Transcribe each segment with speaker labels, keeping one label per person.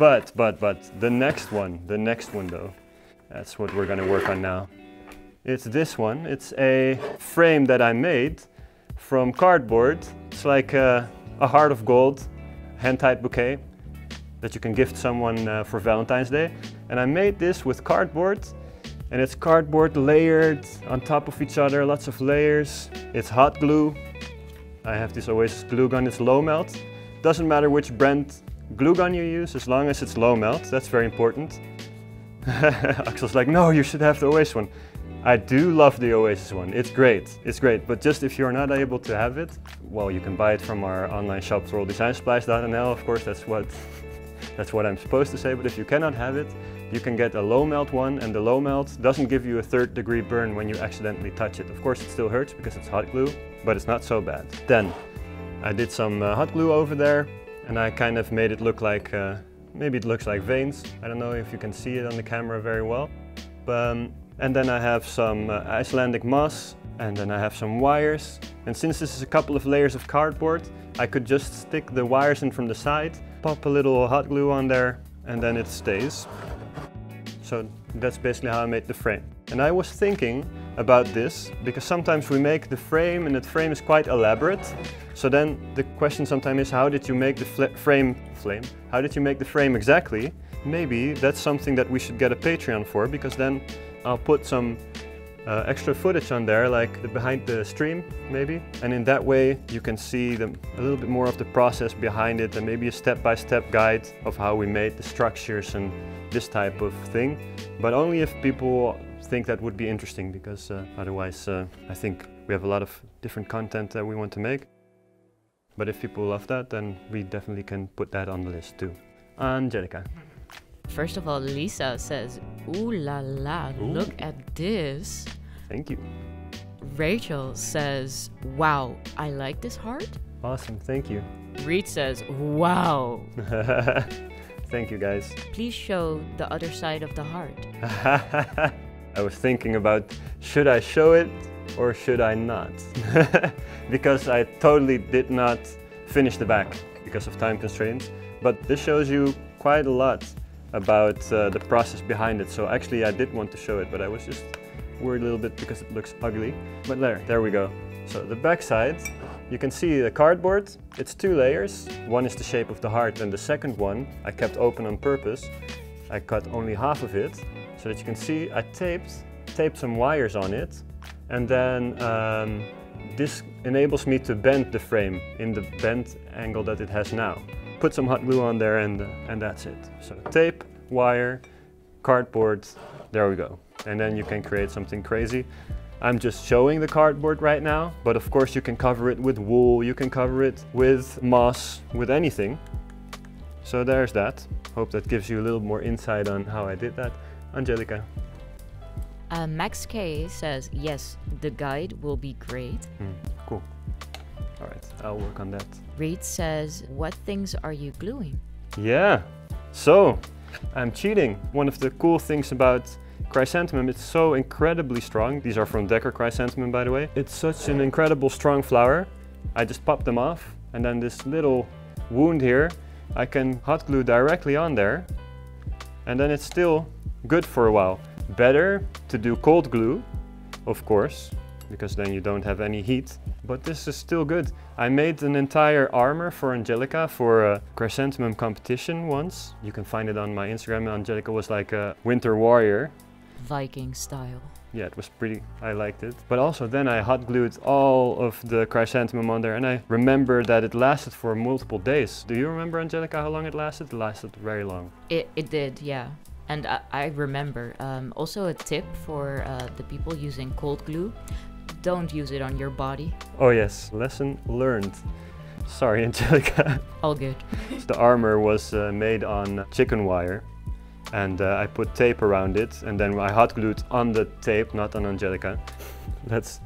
Speaker 1: But the next one though, that's what we're gonna work on now. It's this one. It's a frame that I made from cardboard. It's like a heart of gold, hand-tied bouquet that you can gift someone for Valentine's Day. And I made this with cardboard, and it's cardboard layered on top of each other, lots of layers. It's hot glue. I have this Oasis glue gun, it's low melt. Doesn't matter which brand glue gun you use, as long as it's low melt, that's very important. Axel's like, no, you should have the Oasis one. I do love the Oasis one, it's great, but just if you're not able to have it, well, you can buy it from our online shop, floraldesignSupplies.nl, of course, that's what I'm supposed to say, but if you cannot have it, you can get a low melt one, and the low melt doesn't give you a 3rd degree burn when you accidentally touch it. Of course, it still hurts because it's hot glue, but it's not so bad. Then, I did some hot glue over there, and I kind of made it look like, maybe it looks like veins. I don't know if you can see it on the camera very well. And then I have some Icelandic moss, and then I have some wires. And since this is a couple of layers of cardboard, I could just stick the wires in from the side, pop a little hot glue on there, and then it stays. So that's basically how I made the frame. And I was thinking about this because sometimes we make the frame and the frame is quite elaborate. So then the question sometimes is, how did you make the frame? How did you make the frame exactly? Maybe that's something that we should get a Patreon for, because then I'll put some extra footage on there, like behind the stream maybe. And in that way you can see a little bit more of the process behind it, and maybe a step-by-step guide of how we made the structures and this type of thing. But only if people think that would be interesting, because otherwise I think we have a lot of different content that we want to make. But if people love that, then we definitely can put that on the list too. Angelica.
Speaker 2: First of all, Lisa says, ooh la la, look at this.
Speaker 1: Thank you.
Speaker 2: Rachel says, wow, I like this heart.
Speaker 1: Awesome, thank you.
Speaker 2: Reed says, wow.
Speaker 1: Thank you guys.
Speaker 2: Please show the other side of the heart.
Speaker 1: I was thinking about, should I show it or should I not? Because I totally did not finish the back because of time constraints. But this shows you quite a lot about the process behind it. So actually I did want to show it, but I was just worried a little bit because it looks ugly. But there we go. So the back side, you can see the cardboard. It's 2 layers. One is the shape of the heart, and the second one I kept open on purpose. I cut only half of it so that you can see I taped some wires on it, and then this enables me to bend the frame in the bent angle that it has now. Put some hot glue on there, and that's it. So tape, wire, cardboard, there we go. And then you can create something crazy. I'm just showing the cardboard right now, but of course you can cover it with wool, you can cover it with moss, with anything. So there's that. Hope that gives you a little more insight on how I did that. Angelica.
Speaker 2: Max K says, yes, the guide will be great.
Speaker 1: Cool. All right, I'll work on that.
Speaker 2: Reed says, what things are you gluing?
Speaker 1: Yeah, so I'm cheating. One of the cool things about chrysanthemum, it's so incredibly strong. These are from Dekker Chrysanten, by the way. It's such an incredible strong flower. I just pop them off, and then this little wound here, I can hot glue directly on there, and then it's still good for a while. Better to do cold glue, of course, because then you don't have any heat, but this is still good. I made an entire armor for Angelica for a chrysanthemum competition once. You can find it on my Instagram. Angelica was like a winter warrior.
Speaker 2: Viking style.
Speaker 1: Yeah, it was pretty, I liked it. But also then I hot glued all of the chrysanthemum on there, and I remember that it lasted for multiple days. Do you remember, Angelica, how long it lasted? It lasted very long.
Speaker 2: It did, yeah. And I remember. Also a tip for the people using cold glue. Don't use it on your body.
Speaker 1: Oh yes, lesson learned. Sorry, Angelica.
Speaker 2: All good.
Speaker 1: The armor was made on chicken wire, and I put tape around it, and then I hot glued on the tape, not on Angelica. Let's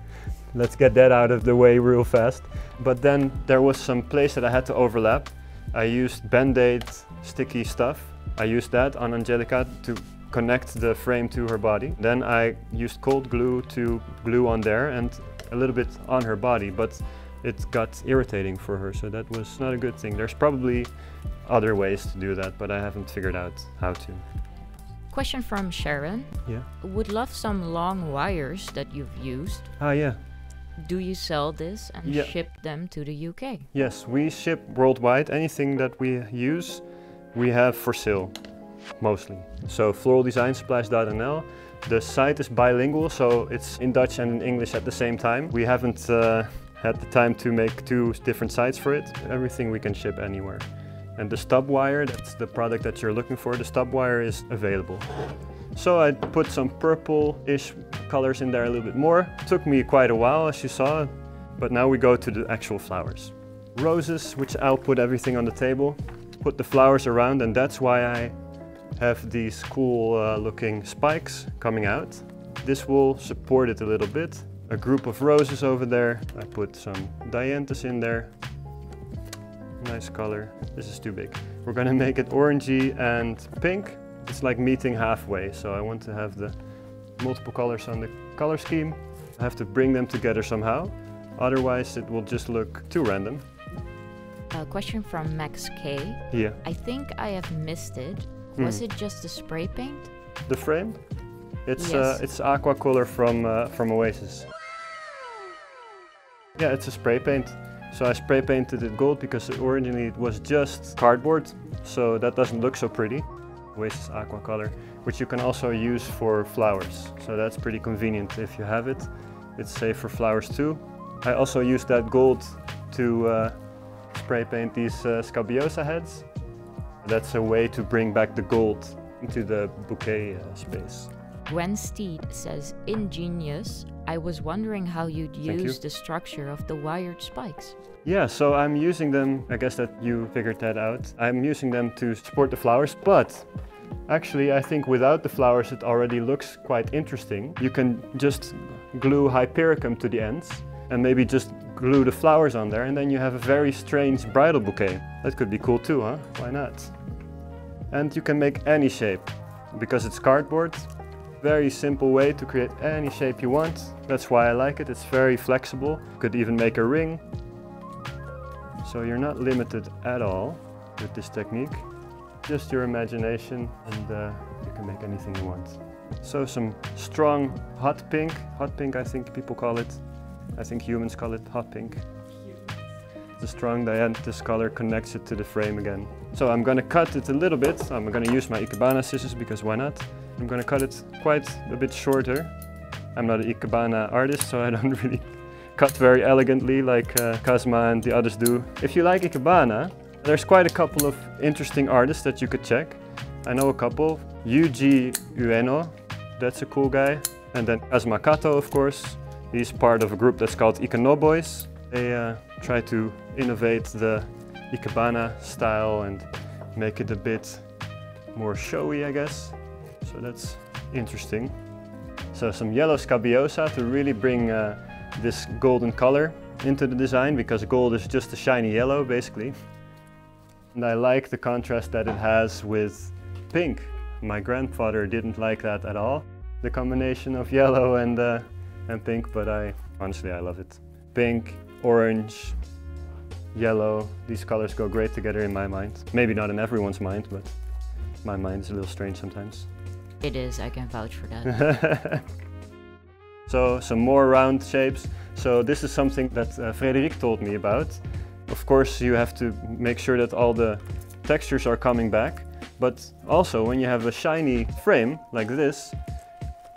Speaker 1: get that out of the way real fast. But then there was some place that I had to overlap. I used Band-Aid sticky stuff. I used that on Angelica to connect the frame to her body. Then I used cold glue to glue on there and a little bit on her body, but it got irritating for her, so that was not a good thing. There's probably other ways to do that, but I haven't figured out how to.
Speaker 2: Question from Sharon.
Speaker 1: Yeah.
Speaker 2: Would love some long wires that you've used.
Speaker 1: Ah, yeah.
Speaker 2: Do you sell this and
Speaker 1: Yeah.
Speaker 2: ship them to the UK?
Speaker 1: Yes, we ship worldwide. Anything that we use, we have for sale, mostly. So floraldesignSupplies.nl. The site is bilingual, so it's in Dutch and in English at the same time. We haven't had the time to make two different sites for it. Everything we can ship anywhere. And the stub wire, that's the product that you're looking for, the stub wire is available. So I put some purple-ish colors in there a little bit more. Took me quite a while, as you saw, but now we go to the actual flowers. Roses, which I'll put everything on the table, put the flowers around, and that's why I have these cool looking spikes coming out. This will support it a little bit. A group of roses over there. I put some dianthus in there. Nice color. This is too big. We're gonna make it orangey and pink. It's like meeting halfway, so I want to have the multiple colors on the color scheme. I have to bring them together somehow, otherwise it will just look too random.
Speaker 2: A question from Max K.
Speaker 1: Yeah.
Speaker 2: I think I have missed it. Was it just a spray paint?
Speaker 1: The frame? It's
Speaker 2: Yes.
Speaker 1: it's aqua color from Oasis. Yeah, it's a spray paint. So I spray painted it gold because originally it was just cardboard, so that doesn't look so pretty. Oasis aqua color, which you can also use for flowers. So that's pretty convenient if you have it. It's safe for flowers too. I also used that gold to spray paint these Scabiosa heads. That's a way to bring back the gold into the bouquet space.
Speaker 2: Gwen Steed says, ingenious. I was wondering how you'd
Speaker 1: Thank
Speaker 2: use
Speaker 1: you.
Speaker 2: the structure of the wired spikes.
Speaker 1: Yeah, so I'm using them, I guess that you figured that out. I'm using them to support the flowers, but actually I think without the flowers it already looks quite interesting. You can just glue Hypericum to the ends and maybe just glue the flowers on there, and then you have a very strange bridal bouquet. That could be cool too, huh? Why not? And you can make any shape because it's cardboard. Very simple way to create any shape you want. That's why I like it. It's very flexible. You could even make a ring. So you're not limited at all with this technique. Just your imagination, and you can make anything you want. So some strong hot pink. Hot pink, I think people call it. I think humans call it hot pink. The strong dianthus color connects it to the frame again. So I'm gonna cut it a little bit. I'm gonna use my Ikebana scissors because why not? I'm gonna cut it quite a bit shorter. I'm not an Ikebana artist, so I don't really cut very elegantly like Kazma and the others do. If you like Ikebana, there's quite a couple of interesting artists that you could check. I know a couple. Yuji Ueno, that's a cool guy. And then Kazma Kato, of course. He's part of a group that's called Ikenoboys. They try to innovate the Ikebana style and make it a bit more showy, I guess. So that's interesting. So some yellow Scabiosa to really bring this golden color into the design, because gold is just a shiny yellow basically. And I like the contrast that it has with pink. My grandfather didn't like that at all, the combination of yellow and pink, but honestly I love it. Pink, orange, yellow, these colors go great together in my mind. Maybe not in everyone's mind, but my mind is a little strange sometimes.
Speaker 2: It is, I can vouch for that.
Speaker 1: So some more round shapes. So this is something that Frédéric told me about. Of course you have to make sure that all the textures are coming back, but also when you have a shiny frame like this,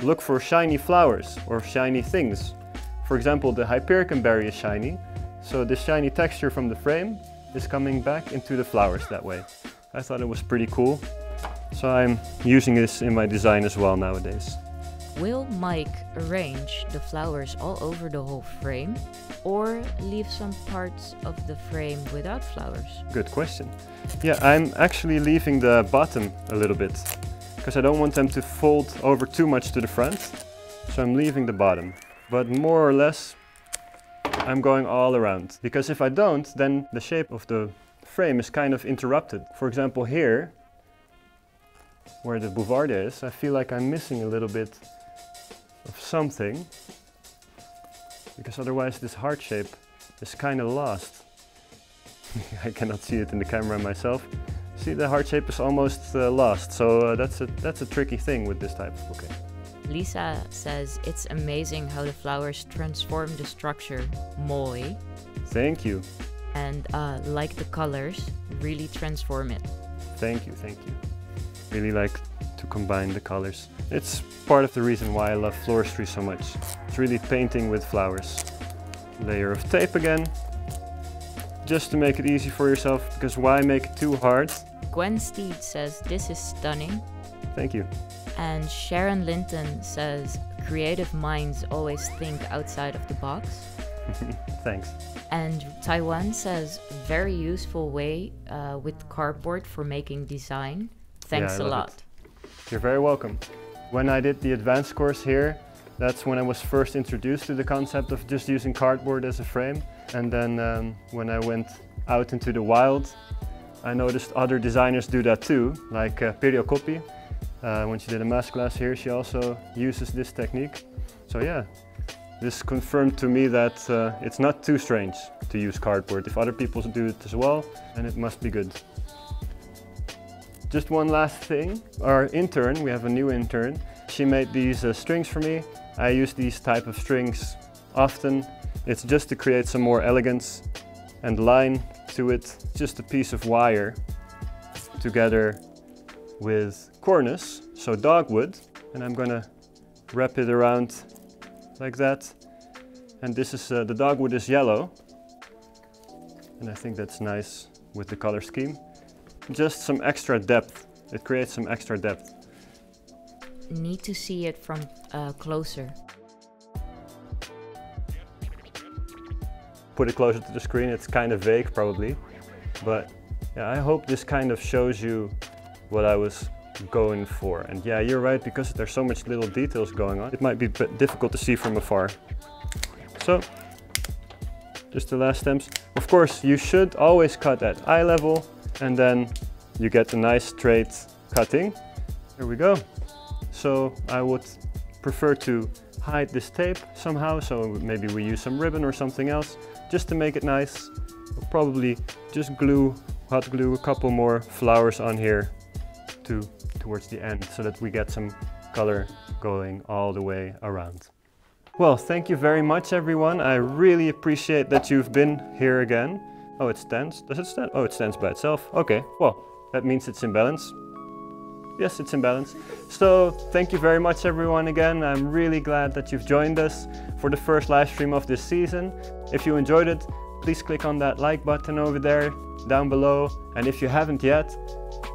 Speaker 1: look for shiny flowers or shiny things. For example, the Hypericum berry is shiny, so the shiny texture from the frame is coming back into the flowers that way. I thought it was pretty cool, so I'm using this in my design as well nowadays.
Speaker 2: Will Mike arrange the flowers all over the whole frame or leave some parts of the frame without flowers?
Speaker 1: Good question. Yeah, I'm actually leaving the bottom a little bit because I don't want them to fold over too much to the front, so I'm leaving the bottom. But more or less I'm going all around, because if I don't, then the shape of the frame is kind of interrupted. For example, here where the bouvarde is, I feel like I'm missing a little bit of something, because otherwise this heart shape is kind of lost. I cannot see it in the camera myself. See, the heart shape is almost lost, so that's a tricky thing with this type of bouquet.
Speaker 2: Lisa says it's amazing how the flowers transform the structure. Mooi.
Speaker 1: Thank you.
Speaker 2: And like the colors, really transform it.
Speaker 1: Thank you, thank you. Really like to combine the colors. It's part of the reason why I love floristry so much. It's really painting with flowers. Layer of tape again, just to make it easy for yourself, because why make it too hard?
Speaker 2: Gwen Steed says this is stunning.
Speaker 1: Thank you.
Speaker 2: And Sharon Linton says creative minds always think outside of the box.
Speaker 1: Thanks.
Speaker 2: And Taiwan says very useful way with cardboard for making design. Thanks a lot.
Speaker 1: You're very welcome. When I did the advanced course here, that's when I was first introduced to the concept of just using cardboard as a frame. And then when I went out into the wild, I noticed other designers do that too, like Perio Coppi. When she did a masterclass here, she also uses this technique. So yeah, this confirmed to me that it's not too strange to use cardboard. If other people do it as well, then it must be good. Just one last thing. Our intern, we have a new intern, she made these strings for me. I use these type of strings often. It's just to create some more elegance and line to it. Just a piece of wire together with Cornus, so dogwood, and I'm gonna wrap it around like that. And this is the dogwood is yellow, and I think that's nice with the color scheme. Just some extra depth. It creates some extra depth.
Speaker 2: Need to see it from closer.
Speaker 1: Put it closer to the screen. It's kind of vague probably, but yeah, I hope this kind of shows you what I was going for. And yeah, you're right, because there's so much little details going on, it might be a bit difficult to see from afar. So, just the last stems. Of course, you should always cut at eye level, and then you get a nice straight cutting. Here we go. So I would prefer to hide this tape somehow, so maybe we use some ribbon or something else, just to make it nice. We'll probably just hot glue a couple more flowers on here towards the end, so that we get some color going all the way around. Well, thank you very much everyone. I really appreciate that you've been here again. Oh, it stands. Does it stand? Oh, it stands by itself. Okay, well, that means it's in balance. Yes, it's in balance. So thank you very much everyone again. I'm really glad that you've joined us for the first live stream of this season. If you enjoyed it, please click on that like button over there down below. And if you haven't yet,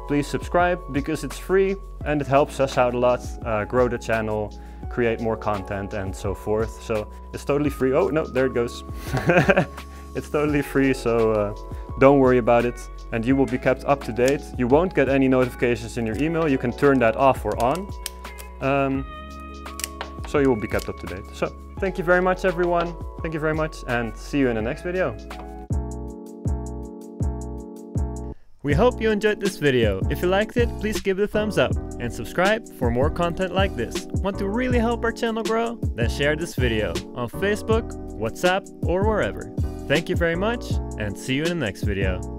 Speaker 1: please subscribe, because it's free and it helps us out a lot, grow the channel, create more content and so forth. So it's totally free. Oh no, there it goes. It's totally free, so don't worry about it. And you will be kept up to date. You won't get any notifications in your email. You can turn that off or on. So you will be kept up to date. So thank you very much everyone. Thank you very much, and see you in the next video. We hope you enjoyed this video. If you liked it, please give it a thumbs up and subscribe for more content like this. Want to really help our channel grow? Then share this video on Facebook, WhatsApp, or wherever. Thank you very much, and see you in the next video.